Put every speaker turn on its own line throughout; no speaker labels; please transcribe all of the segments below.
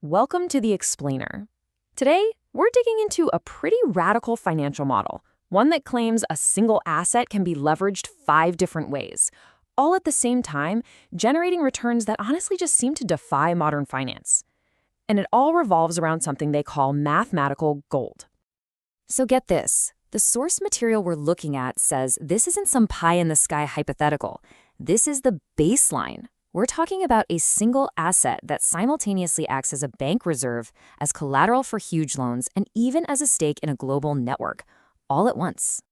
Welcome to The Explainer. Today, we're digging into a pretty radical financial model, one that claims a single asset can be leveraged 5 different ways, all at the same time, generating returns that honestly just seem to defy modern finance. And it all revolves around something they call mathematical gold. So get this. The source material we're looking at says this isn't some pie-in-the-sky hypothetical. This is the baseline. We're talking about a single asset that simultaneously acts as a bank reserve, as collateral for huge loans, and even as a stake in a global network, all at once.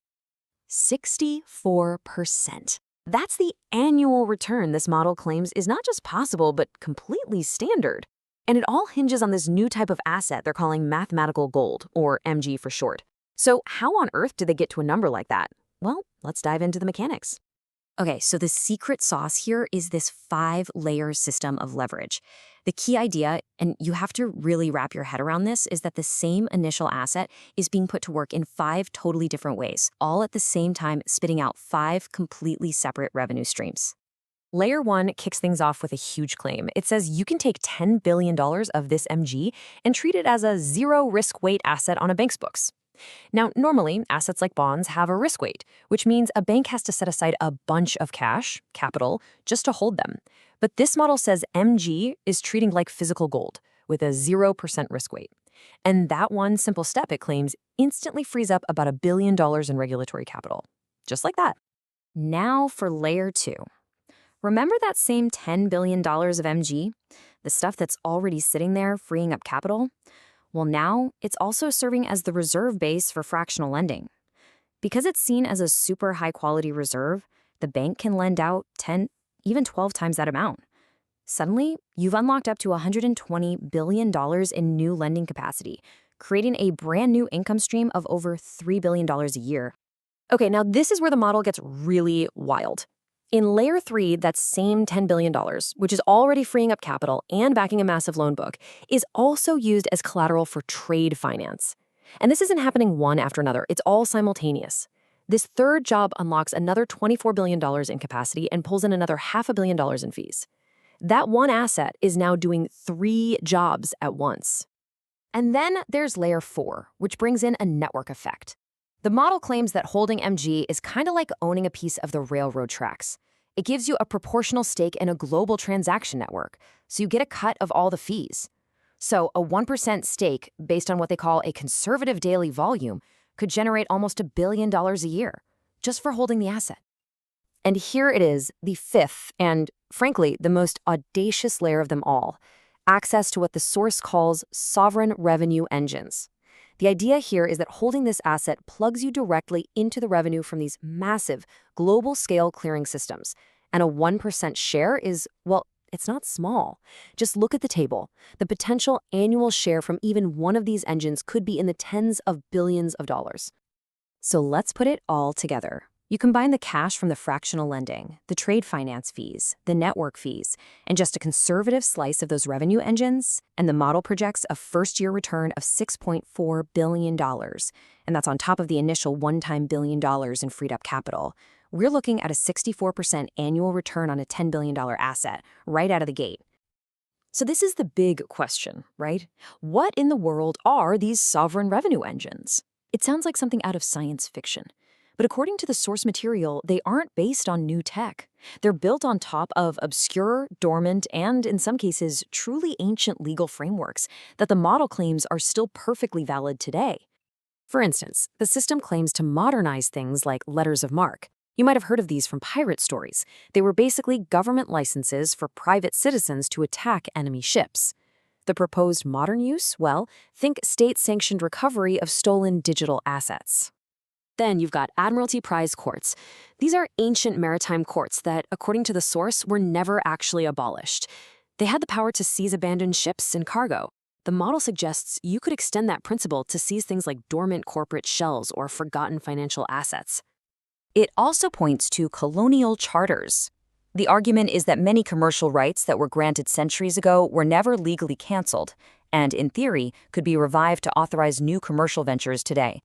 64%. That's the annual return this model claims is not just possible, but completely standard. And it all hinges on this new type of asset they're calling mathematical gold, or MG for short. So how on earth did they get to a number like that? Well, let's dive into the mechanics. Okay, so the secret sauce here is this 5-layer system of leverage. The key idea, and you have to really wrap your head around this, is that the same initial asset is being put to work in 5 totally different ways, all at the same time spitting out 5 completely separate revenue streams. Layer 1 kicks things off with a huge claim. It says you can take $10 billion of this MG and treat it as a zero risk weight asset on a bank's books. Now, normally, assets like bonds have a risk weight, which means a bank has to set aside a bunch of cash, capital, just to hold them. But this model says MG is treating like physical gold, with a 0% risk weight. And that one simple step, it claims, instantly frees up about $1 billion in regulatory capital. Just like that. Now for layer 2. Remember that same $10 billion of MG? The stuff that's already sitting there freeing up capital? Well, now it's also serving as the reserve base for fractional lending. Because it's seen as a super high-quality reserve, the bank can lend out 10, even 12 times that amount. Suddenly, you've unlocked up to $120 billion in new lending capacity, creating a brand new income stream of over $3 billion a year. Okay, now this is where the model gets really wild. In layer 3, that same $10 billion, which is already freeing up capital and backing a massive loan book, is also used as collateral for trade finance. And this isn't happening one after another, it's all simultaneous. This third job unlocks another $24 billion in capacity and pulls in another $500 million in fees. That one asset is now doing 3 jobs at once. And then there's layer 4, which brings in a network effect. The model claims that holding MG is kind of like owning a piece of the railroad tracks. It gives you a proportional stake in a global transaction network, so you get a cut of all the fees. So a 1% stake, based on what they call a conservative daily volume, could generate almost $1 billion a year, just for holding the asset. And here it is, the 5th, and frankly, the most audacious layer of them all, access to what the source calls sovereign revenue engines. The idea here is that holding this asset plugs you directly into the revenue from these massive, global-scale clearing systems. And a 1% share is, well, it's not small. Just look at the table. The potential annual share from even one of these engines could be in the tens of billions of dollars. So let's put it all together. You combine the cash from the fractional lending, the trade finance fees, the network fees, and just a conservative slice of those revenue engines, and the model projects a first-year return of $6.4 billion. And that's on top of the initial one-time $1 billion in freed-up capital. We're looking at a 64% annual return on a $10 billion asset right out of the gate. So this is the big question, right? What in the world are these sovereign revenue engines? It sounds like something out of science fiction. But according to the source material, they aren't based on new tech. They're built on top of obscure, dormant, and in some cases, truly ancient legal frameworks that the model claims are still perfectly valid today. For instance, the system claims to modernize things like letters of marque. You might have heard of these from pirate stories. They were basically government licenses for private citizens to attack enemy ships. The proposed modern use? Well, think state-sanctioned recovery of stolen digital assets. Then you've got Admiralty Prize Courts. These are ancient maritime courts that, according to the source, were never actually abolished. They had the power to seize abandoned ships and cargo. The model suggests you could extend that principle to seize things like dormant corporate shells or forgotten financial assets. It also points to colonial charters. The argument is that many commercial rights that were granted centuries ago were never legally canceled, and in theory, could be revived to authorize new commercial ventures today.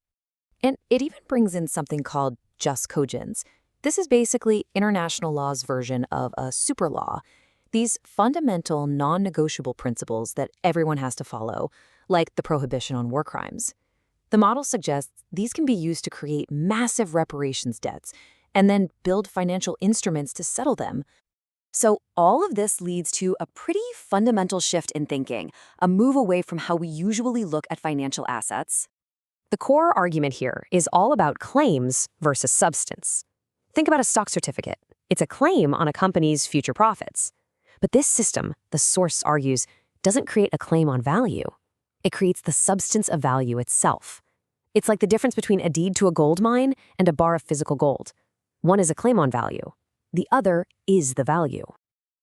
And it even brings in something called jus cogens. This is basically international law's version of a super law. These fundamental, non-negotiable principles that everyone has to follow, like the prohibition on war crimes. The model suggests these can be used to create massive reparations debts and then build financial instruments to settle them. So all of this leads to a pretty fundamental shift in thinking, a move away from how we usually look at financial assets. The core argument here is all about claims versus substance. Think about a stock certificate. It's a claim on a company's future profits. But this system, the source argues, doesn't create a claim on value. It creates the substance of value itself. It's like the difference between a deed to a gold mine and a bar of physical gold. One is a claim on value. The other is the value.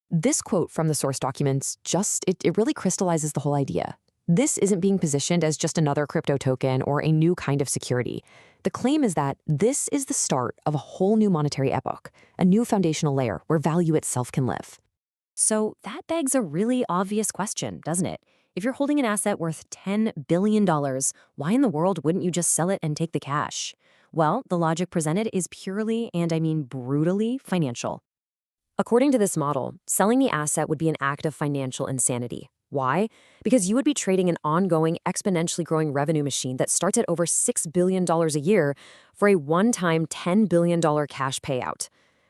This quote from the source documents it really crystallizes the whole idea. This isn't being positioned as just another crypto token or a new kind of security. The claim is that this is the start of a whole new monetary epoch, a new foundational layer where value itself can live. So that begs a really obvious question, doesn't it? If you're holding an asset worth $10 billion, why in the world wouldn't you just sell it and take the cash? Well, the logic presented is purely, and I mean brutally, financial. According to this model, selling the asset would be an act of financial insanity. Why? Because you would be trading an ongoing, exponentially growing revenue machine that starts at over $6 billion a year for a one-time $10 billion cash payout.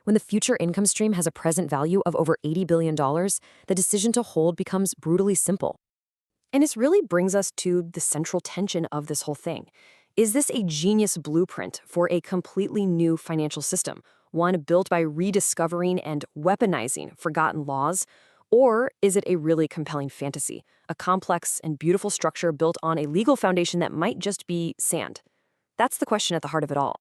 When the future income stream has a present value of over $80 billion, the decision to hold becomes brutally simple. And this really brings us to the central tension of this whole thing. Is this a genius blueprint for a completely new financial system, one built by rediscovering and weaponizing forgotten laws? Or is it a really compelling fantasy, a complex and beautiful structure built on a legal foundation that might just be sand? That's the question at the heart of it all.